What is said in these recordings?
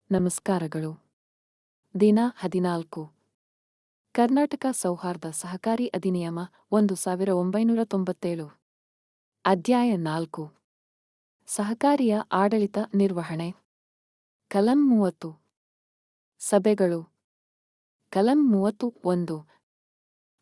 ನಮಸ್ಕಾರಗಳು. ದಿನ 14. ಕರ್ನಾಟಕ ಸೌಹಾರ್ದ ಸಹಕಾರಿ ಅಧಿನಿಯಮ 1997. ಅಧ್ಯಾಯ 4. ಸಹಕಾರಿಯ ಆಡಳಿತ ನಿರ್ವಹಣೆ. ಕಲಂ 30. ಸಭೆಗಳು. ಕಲಂ 30(1).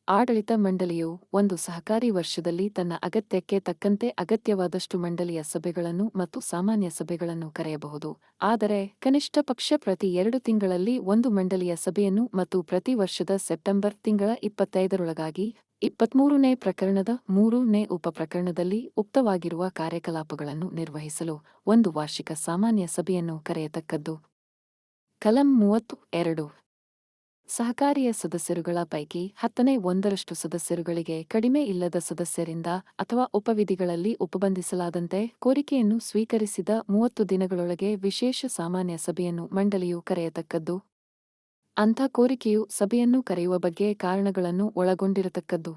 ಆಡಳಿತ ಮಂಡಳಿಯು ಒಂದು ಸಹಕಾರಿ ವರ್ಷದಲ್ಲಿ ತನ್ನ ಅಗತ್ಯಕ್ಕೆ ತಕ್ಕಂತೆ ಅಗತ್ಯವಾದಷ್ಟು ಮಂಡಳಿಯ ಸಭೆಗಳನ್ನು ಮತ್ತು ಸಾಮಾನ್ಯ ಸಭೆಗಳನ್ನು ಕರೆಯಬಹುದು, ಆದರೆ ಕನಿಷ್ಠ ಪಕ್ಷ ಪ್ರತಿ 2 ತಿಂಗಳಲ್ಲಿ ಒಂದು ಮಂಡಳಿಯ ಸಭೆಯನ್ನು ಮತ್ತು ಪ್ರತಿ ವರ್ಷದ ಸೆಪ್ಟೆಂಬರ್ ತಿಂಗಳ 25ರೊಳಗಾಗಿ 23ನೇ ಪ್ರಕರಣದ 3ನೇ ಉಪಪ್ರಕರಣದಲ್ಲಿ ಉಕ್ತವಾಗಿರುವ ಕಾರ್ಯಕಲಾಪಗಳನ್ನು ನಿರ್ವಹಿಸಲು ಒಂದು ವಾರ್ಷಿಕ ಸಾಮಾನ್ಯ ಸಭೆಯನ್ನು ಕರೆಯತಕ್ಕದ್ದು. ಕಲಂ 32. ಸಹಕಾರಿಯ ಸದಸ್ಯರುಗಳ ಪೈಕಿ 10(1) ಸದಸ್ಯರುಗಳಿಗೆ ಕಡಿಮೆ ಇಲ್ಲದ ಸದಸ್ಯರಿಂದ ಅಥವಾ ಉಪವಿಧಿಗಳಲ್ಲಿ ಉಪಬಂಧಿಸಲಾದಂತೆ ಕೋರಿಕೆಯನ್ನು ಸ್ವೀಕರಿಸಿದ 30 ದಿನಗಳೊಳಗೆ ವಿಶೇಷ ಸಾಮಾನ್ಯ ಸಭೆಯನ್ನು ಮಂಡಳಿಯು ಕರೆಯತಕ್ಕದ್ದು. ಅಂಥ ಕೋರಿಕೆಯು ಸಭೆಯನ್ನು ಕರೆಯುವ ಬಗ್ಗೆ ಕಾರಣಗಳನ್ನು ಒಳಗೊಂಡಿರತಕ್ಕದ್ದು.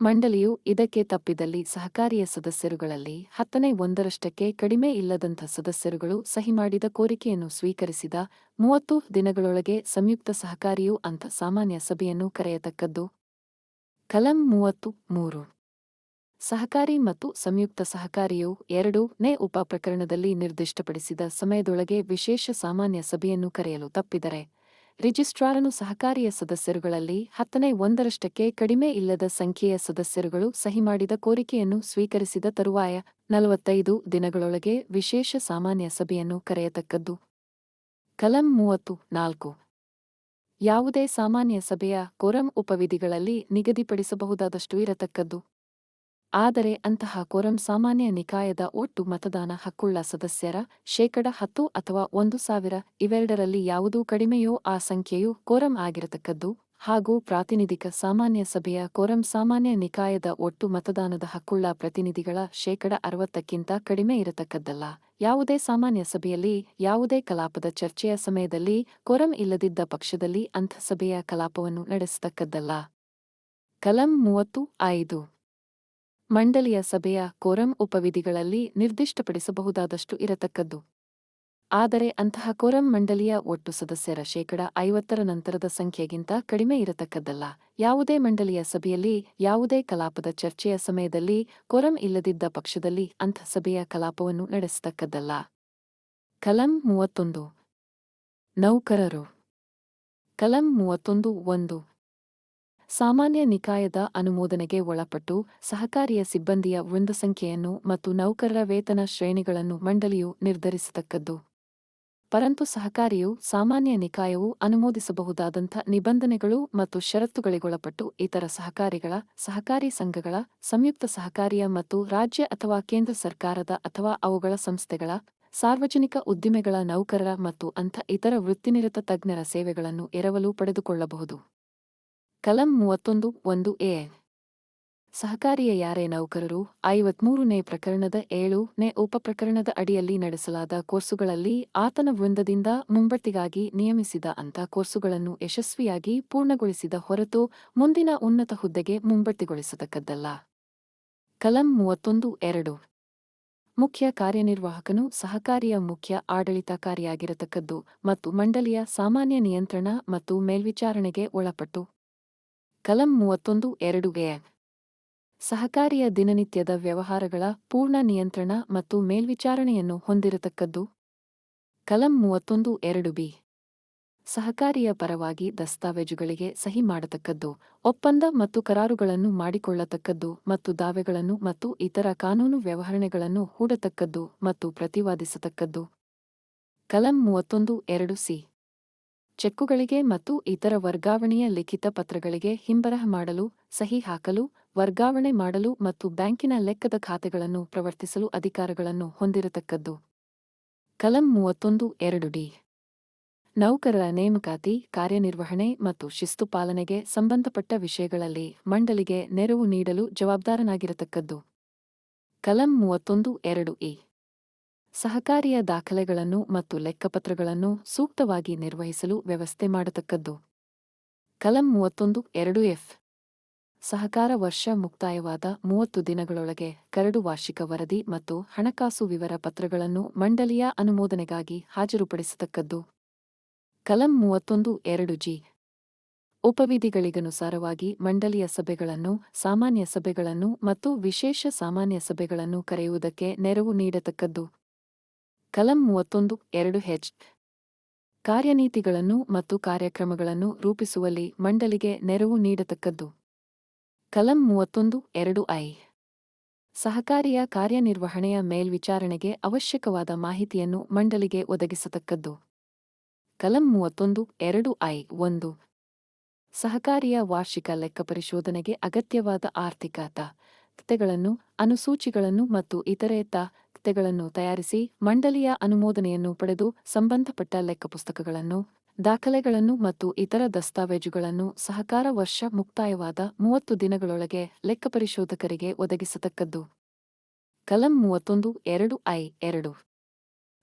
ಮಂಡಳಿಯು ಇದಕ್ಕೆ ತಪ್ಪಿದಲ್ಲಿ ಸಹಕಾರಿಯ ಸದಸ್ಯರುಗಳಲ್ಲಿ 10(1) ಕಡಿಮೆ ಇಲ್ಲದಂಥ ಸದಸ್ಯರುಗಳು ಸಹಿ ಮಾಡಿದ ಕೋರಿಕೆಯನ್ನು ಸ್ವೀಕರಿಸಿದ 30 ದಿನಗಳೊಳಗೆ ಸಂಯುಕ್ತ ಸಹಕಾರಿಯು ಅಂಥ ಸಾಮಾನ್ಯ ಸಭೆಯನ್ನು ಕರೆಯತಕ್ಕದ್ದು. ಕಲಂ 33. ಸಹಕಾರಿ ಮತ್ತು ಸಂಯುಕ್ತ ಸಹಕಾರಿಯು 2ನೇ ಉಪಪ್ರಕರಣದಲ್ಲಿ ನಿರ್ದಿಷ್ಟಪಡಿಸಿದ ಸಮಯದೊಳಗೆ ವಿಶೇಷ ಸಾಮಾನ್ಯ ಸಭೆಯನ್ನು ಕರೆಯಲು ತಪ್ಪಿದರೆ, ರಿಜಿಸ್ಟ್ರಾರನು ಸಹಕಾರಿಯ ಸದಸ್ಯರುಗಳಲ್ಲಿ 10(1) ಕಡಿಮೆ ಇಲ್ಲದ ಸಂಖ್ಯೆಯ ಸದಸ್ಯರುಗಳು ಸಹಿ ಮಾಡಿದ ಕೋರಿಕೆಯನ್ನು ಸ್ವೀಕರಿಸಿದ ತರುವಾಯ 45 ದಿನಗಳೊಳಗೆ ವಿಶೇಷ ಸಾಮಾನ್ಯ ಸಭೆಯನ್ನು ಕರೆಯತಕ್ಕದ್ದು. ಕಲಂ 34. ಯಾವುದೇ ಸಾಮಾನ್ಯ ಸಭೆಯ ಕೋರಂ ಉಪವಿಧಿಗಳಲ್ಲಿ ನಿಗದಿಪಡಿಸಬಹುದಾದಷ್ಟು ಇರತಕ್ಕದ್ದು. ಆದರೆ ಅಂತಹ ಕೋರಂ ಸಾಮಾನ್ಯ ನಿಕಾಯದ ಒಟ್ಟು ಮತದಾನ ಹಕ್ಕುಳ್ಳ ಸದಸ್ಯರ 10% ಅಥವಾ 1,000 ಇವೆರಡರಲ್ಲಿ ಯಾವುದೂ ಕಡಿಮೆಯೋ ಆ ಸಂಖ್ಯೆಯು ಕೋರಂ ಆಗಿರತಕ್ಕದ್ದು, ಹಾಗೂ ಪ್ರಾತಿನಿಧಿಕ ಸಾಮಾನ್ಯ ಸಭೆಯ ಕೋರಂ ಸಾಮಾನ್ಯ ನಿಕಾಯದ ಒಟ್ಟು ಮತದಾನದ ಹಕ್ಕುಳ್ಳ ಪ್ರತಿನಿಧಿಗಳ 60%ಕ್ಕಿಂತ ಕಡಿಮೆ ಇರತಕ್ಕದ್ದಲ್ಲ. ಯಾವುದೇ ಸಾಮಾನ್ಯ ಸಭೆಯಲ್ಲಿ ಯಾವುದೇ ಕಲಾಪದ ಚರ್ಚೆಯ ಸಮಯದಲ್ಲಿ ಕೋರಂ ಇಲ್ಲದಿದ್ದ ಪಕ್ಷದಲ್ಲಿ ಅಂಥ ಸಭೆಯ ಕಲಾಪವನ್ನು ನಡೆಸತಕ್ಕದ್ದಲ್ಲ. ಕಲಂ 35. ಮಂಡಳಿಯ ಸಭೆಯ ಕೋರಂ ಉಪವಿಧಿಗಳಲ್ಲಿ ನಿರ್ದಿಷ್ಟಪಡಿಸಬಹುದಾದಷ್ಟು ಇರತಕ್ಕದ್ದು. ಆದರೆ ಅಂತಹ ಕೋರಂ ಮಂಡಳಿಯ ಒಟ್ಟು ಸದಸ್ಯರ 50% ನಂತರದ ಸಂಖ್ಯೆಗಿಂತ ಕಡಿಮೆ ಇರತಕ್ಕದ್ದಲ್ಲ. ಯಾವುದೇ ಮಂಡಳಿಯ ಸಭೆಯಲ್ಲಿ ಯಾವುದೇ ಕಲಾಪದ ಚರ್ಚೆಯ ಸಮಯದಲ್ಲಿ ಕೋರಂ ಇಲ್ಲದಿದ್ದ ಪಕ್ಷದಲ್ಲಿ ಅಂಥ ಸಭೆಯ ಕಲಾಪವನ್ನು ನಡೆಸತಕ್ಕದ್ದಲ್ಲ. ಕಲಂ 31. ನೌಕರರು. ಕಲಂ 31(1). ಸಾಮಾನ್ಯ ನಿಕಾಯದ ಅನುಮೋದನೆಗೆ ಒಳಪಟ್ಟು ಸಹಕಾರಿಯ ಸಿಬ್ಬಂದಿಯ ವೃಂದಸಂಖ್ಯೆಯನ್ನು ಮತ್ತು ನೌಕರರ ವೇತನ ಶ್ರೇಣಿಗಳನ್ನು ಮಂಡಳಿಯು ನಿರ್ಧರಿಸತಕ್ಕದ್ದು. ಪರಂತು ಸಹಕಾರಿಯು ಸಾಮಾನ್ಯ ನಿಕಾಯವು ಅನುಮೋದಿಸಬಹುದಾದಂಥ ನಿಬಂಧನೆಗಳು ಮತ್ತು ಷರತ್ತುಗಳಿಗೊಳಪಟ್ಟು ಇತರ ಸಹಕಾರಿಗಳ, ಸಹಕಾರಿ ಸಂಘಗಳ, ಸಂಯುಕ್ತ ಸಹಕಾರಿಯ ಮತ್ತು ರಾಜ್ಯ ಅಥವಾ ಕೇಂದ್ರ ಸರ್ಕಾರದ ಅಥವಾ ಅವುಗಳ ಸಂಸ್ಥೆಗಳ, ಸಾರ್ವಜನಿಕ ಉದ್ದಿಮೆಗಳ ನೌಕರರ ಮತ್ತು ಅಂಥ ಇತರ ವೃತ್ತಿನಿರತ ತಜ್ಞರ ಸೇವೆಗಳನ್ನು ಎರವಲು ಪಡೆದುಕೊಳ್ಳಬಹುದು. ಕಲಂ 31(1)(a). ಸಹಕಾರಿಯ ಯಾರೇ ನೌಕರರು 53ನೇ ಪ್ರಕರಣದ 7ನೇ ಉಪಪ್ರಕರಣದ ಅಡಿಯಲ್ಲಿ ನಡೆಸಲಾದ ಕೋರ್ಸುಗಳಲ್ಲಿ ಆತನ ವೃಂದದಿಂದ ಮುಂಬಡ್ತಿಗಾಗಿ ನೇಮಿಸಿದ ಅಂಥ ಕೋರ್ಸುಗಳನ್ನು ಯಶಸ್ವಿಯಾಗಿ ಪೂರ್ಣಗೊಳಿಸಿದ ಹೊರತು ಮುಂದಿನ ಉನ್ನತ ಹುದ್ದೆಗೆ ಮುಂಬಡ್ತಿಗೊಳಿಸತಕ್ಕದ್ದಲ್ಲ. ಕಲಂ 31(2). ಮುಖ್ಯ ಕಾರ್ಯನಿರ್ವಾಹಕನು ಸಹಕಾರಿಯ ಮುಖ್ಯ ಆಡಳಿತಾಧಿಕಾರಿಯಾಗಿರತಕ್ಕದ್ದು ಮತ್ತು ಮಂಡಳಿಯ ಸಾಮಾನ್ಯ ನಿಯಂತ್ರಣ ಮತ್ತು ಮೇಲ್ವಿಚಾರಣೆಗೆ ಒಳಪಟ್ಟು. ಕಲಂ 31(2)(a). ಸಹಕಾರಿಯ ದಿನನಿತ್ಯದ ವ್ಯವಹಾರಗಳ ಪೂರ್ಣ ನಿಯಂತ್ರಣ ಮತ್ತು ಮೇಲ್ವಿಚಾರಣೆಯನ್ನು ಹೊಂದಿರತಕ್ಕದ್ದು. ಕಲಂ 31(2)(b). ಸಹಕಾರಿಯ ಪರವಾಗಿ ದಸ್ತಾವೇಜುಗಳಿಗೆ ಸಹಿ ಮಾಡತಕ್ಕದ್ದು, ಒಪ್ಪಂದ ಮತ್ತು ಕರಾರುಗಳನ್ನು ಮಾಡಿಕೊಳ್ಳತಕ್ಕದ್ದು ಮತ್ತು ದಾವೆಗಳನ್ನು ಮತ್ತು ಇತರ ಕಾನೂನು ವ್ಯವಹರಣೆಗಳನ್ನು ಹೂಡತಕ್ಕದ್ದು ಮತ್ತು ಪ್ರತಿವಾದಿಸತಕ್ಕದ್ದು. ಕಲಂ 31(2)(c). ಚೆಕ್ಕುಗಳಿಗೆ ಮತ್ತು ಇತರ ವರ್ಗಾವಣೆಯ ಲಿಖಿತ ಪತ್ರಗಳಿಗೆ ಹಿಂಬರಹ ಮಾಡಲು, ಸಹಿ ಹಾಕಲು, ವರ್ಗಾವಣೆ ಮಾಡಲು ಮತ್ತು ಬ್ಯಾಂಕಿನ ಲೆಕ್ಕದ ಖಾತೆಗಳನ್ನು ಪ್ರವರ್ತಿಸಲು ಅಧಿಕಾರಗಳನ್ನು ಹೊಂದಿರತಕ್ಕದ್ದು. ಕಲಂ 31(2)(d). ನೌಕರರ ನೇಮಕಾತಿ, ಕಾರ್ಯನಿರ್ವಹಣೆ ಮತ್ತು ಶಿಸ್ತು ಪಾಲನೆಗೆ ಸಂಬಂಧಪಟ್ಟ ವಿಷಯಗಳಲ್ಲಿ ಮಂಡಳಿಗೆ ನೆರವು ನೀಡಲು ಜವಾಬ್ದಾರನಾಗಿರತಕ್ಕದ್ದು. ಕಲಂ 31(2)(e). ಸಹಕಾರಿಯ ದಾಖಲೆಗಳನ್ನು ಮತ್ತು ಲೆಕ್ಕಪತ್ರಗಳನ್ನು ಸೂಕ್ತವಾಗಿ ನಿರ್ವಹಿಸಲು ವ್ಯವಸ್ಥೆ ಮಾಡತಕ್ಕದ್ದು. ಕಲಂ 31(2)(f). ಸಹಕಾರ ವರ್ಷ ಮುಕ್ತಾಯವಾದ 30 ದಿನಗಳೊಳಗೆ ಕರಡು ವಾರ್ಷಿಕ ವರದಿ ಮತ್ತು ಹಣಕಾಸು ವಿವರ ಪತ್ರಗಳನ್ನು ಮಂಡಳಿಯ ಅನುಮೋದನೆಗಾಗಿ ಹಾಜರುಪಡಿಸತಕ್ಕದ್ದು. ಕಲಂ 31(2)ಜಿ. ಉಪವಿಧಿಗಳಿಗನುಸಾರವಾಗಿ ಮಂಡಳಿಯ ಸಭೆಗಳನ್ನು, ಸಾಮಾನ್ಯ ಸಭೆಗಳನ್ನು ಮತ್ತು ವಿಶೇಷ ಸಾಮಾನ್ಯ ಸಭೆಗಳನ್ನು ಕರೆಯುವುದಕ್ಕೆ ನೆರವು ನೀಡತಕ್ಕದ್ದು. ಕಲಂ 31(2)ಹೆಚ್. ಕಾರ್ಯನೀತಿಗಳನ್ನು ಮತ್ತು ಕಾರ್ಯಕ್ರಮಗಳನ್ನು ರೂಪಿಸುವಲ್ಲಿ ಮಂಡಳಿಗೆ ನೆರವು ನೀಡತಕ್ಕದ್ದು. ಕಲಂ 31(2)ಐ. ಸಹಕಾರಿಯ ಕಾರ್ಯನಿರ್ವಹಣೆಯ ಮೇಲ್ವಿಚಾರಣೆಗೆ ಅವಶ್ಯಕವಾದ ಮಾಹಿತಿಯನ್ನು ಮಂಡಳಿಗೆ ಒದಗಿಸತಕ್ಕದ್ದು. ಕಲಂ 31(2)ಐ.1. ಸಹಕಾರಿಯ ವಾರ್ಷಿಕ ಲೆಕ್ಕಪರಿಶೋಧನೆಗೆ ಅಗತ್ಯವಾದ ಆರ್ಥಿಕ ದಾಖಲೆಗಳನ್ನು, ಅನುಸೂಚಿಗಳನ್ನು ಮತ್ತು ಇತರೆ ದಾಖಲೆಗಳನ್ನು ತಯಾರಿಸಿ ಮಂಡಳಿಯ ಅನುಮೋದನೆಯನ್ನು ಪಡೆದು ಸಂಬಂಧಪಟ್ಟ ಲೆಕ್ಕಪುಸ್ತಕಗಳನ್ನು, ದಾಖಲೆಗಳನ್ನು ಮತ್ತು ಇತರ ದಸ್ತಾವೇಜುಗಳನ್ನು ಸಹಕಾರ ವರ್ಷ ಮುಕ್ತಾಯವಾದ 30 ದಿನಗಳೊಳಗೆ ಲೆಕ್ಕಪರಿಶೋಧಕರಿಗೆ ಒದಗಿಸತಕ್ಕದ್ದು. ಕಲಂ 31(2)ಐ.2.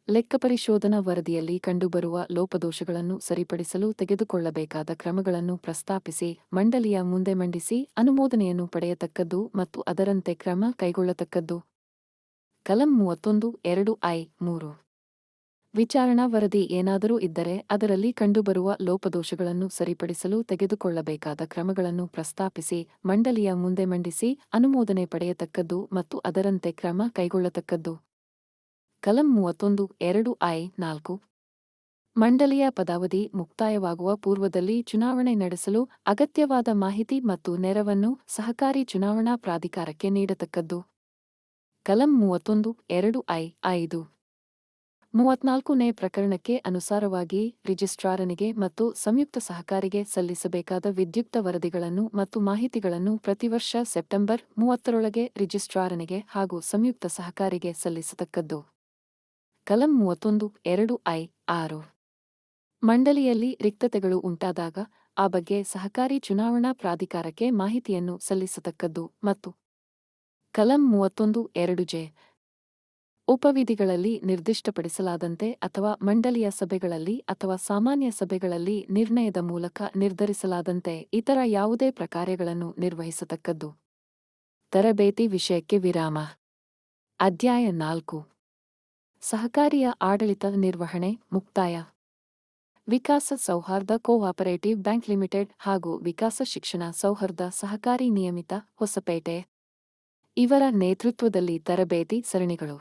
ಲೆಕ್ಕಪರಿಶೋಧನಾ ವರದಿಯಲ್ಲಿ ಕಂಡುಬರುವ ಲೋಪದೋಷಗಳನ್ನು ಸರಿಪಡಿಸಲು ತೆಗೆದುಕೊಳ್ಳಬೇಕಾದ ಕ್ರಮಗಳನ್ನು ಪ್ರಸ್ತಾಪಿಸಿ ಮಂಡಳಿಯ ಮುಂದೆ ಮಂಡಿಸಿ ಅನುಮೋದನೆಯನ್ನು ಪಡೆಯತಕ್ಕದ್ದು ಮತ್ತು ಅದರಂತೆ ಕ್ರಮ ಕೈಗೊಳ್ಳತಕ್ಕದ್ದು. ಕಲಂ 31(2)ಐ.3. ವಿಚಾರಣಾ ವರದಿ ಏನಾದರೂ ಇದ್ದರೆ ಅದರಲ್ಲಿ ಕಂಡುಬರುವ ಲೋಪದೋಷಗಳನ್ನು ಸರಿಪಡಿಸಲು ತೆಗೆದುಕೊಳ್ಳಬೇಕಾದ ಕ್ರಮಗಳನ್ನು ಪ್ರಸ್ತಾಪಿಸಿ ಮಂಡಳಿಯ ಮುಂದೆ ಮಂಡಿಸಿ ಅನುಮೋದನೆ ಪಡೆಯತಕ್ಕದ್ದು ಮತ್ತು ಅದರಂತೆ ಕ್ರಮ ಕೈಗೊಳ್ಳತಕ್ಕದ್ದು. ಕಲಂ 31(2)ಐ.4. ಮಂಡಳಿಯ ಪದಾವಧಿ ಮುಕ್ತಾಯವಾಗುವ ಪೂರ್ವದಲ್ಲಿ ಚುನಾವಣೆ ನಡೆಸಲು ಅಗತ್ಯವಾದ ಮಾಹಿತಿ ಮತ್ತು ನೆರವನ್ನು ಸಹಕಾರಿ ಚುನಾವಣಾ ಪ್ರಾಧಿಕಾರಕ್ಕೆ ನೀಡತಕ್ಕದ್ದು. ಕಲಂ 31(2)ಐ.5. 34ನೇ ಪ್ರಕರಣಕ್ಕೆ ಅನುಸಾರವಾಗಿ ರಿಜಿಸ್ಟ್ರಾರನಿಗೆ ಮತ್ತು ಸಂಯುಕ್ತ ಸಹಕಾರಿಗೆ ಸಲ್ಲಿಸಬೇಕಾದ ವಿದ್ಯುಕ್ತ ವರದಿಗಳನ್ನು ಮತ್ತು ಮಾಹಿತಿಗಳನ್ನು ಪ್ರತಿವರ್ಷ ಸೆಪ್ಟೆಂಬರ್ 30ರೊಳಗೆ ರಿಜಿಸ್ಟ್ರಾರನಿಗೆ ಹಾಗೂ ಸಂಯುಕ್ತ ಸಹಕಾರಿಗೆ ಸಲ್ಲಿಸತಕ್ಕದ್ದು. ಕಲಂ 31(2)ಐ.6. ಮಂಡಳಿಯಲ್ಲಿ ರಿಕ್ತತೆಗಳು ಉಂಟಾದಾಗ ಆ ಬಗ್ಗೆ ಸಹಕಾರಿ ಚುನಾವಣಾ ಪ್ರಾಧಿಕಾರಕ್ಕೆ ಮಾಹಿತಿಯನ್ನು ಸಲ್ಲಿಸತಕ್ಕದ್ದು ಮತ್ತು ಕಲಂ 31(2)ಜೆ. ಉಪವಿಧಿಗಳಲ್ಲಿ ನಿರ್ದಿಷ್ಟಪಡಿಸಲಾದಂತೆ ಅಥವಾ ಮಂಡಳಿಯ ಸಭೆಗಳಲ್ಲಿ ಅಥವಾ ಸಾಮಾನ್ಯ ಸಭೆಗಳಲ್ಲಿ ನಿರ್ಣಯದ ಮೂಲಕ ನಿರ್ಧರಿಸಲಾದಂತೆ ಇತರ ಯಾವುದೇ ಪ್ರಕಾರ್ಯಗಳನ್ನು ನಿರ್ವಹಿಸತಕ್ಕದ್ದು. ತರಬೇತಿ ವಿಷಯಕ್ಕೆ ವಿರಾಮ. ಅಧ್ಯಾಯ 4. ಸಹಕಾರಿಯ ಆಡಳಿತ ನಿರ್ವಹಣೆ ಮುಕ್ತಾಯ. ವಿಕಾಸ ಸೌಹಾರ್ದ ಕೋಆಪರೇಟಿವ್ ಬ್ಯಾಂಕ್ ಲಿಮಿಟೆಡ್ ಹಾಗೂ ವಿಕಾಸ ಶಿಕ್ಷಣ ಸೌಹಾರ್ದ ಸಹಕಾರಿ ನಿಯಮಿತ ಹೊಸಪೇಟೆ ಇವರ ನೇತೃತ್ವದಲ್ಲಿ ತರಬೇತಿ ಸರಣಿಗಳು.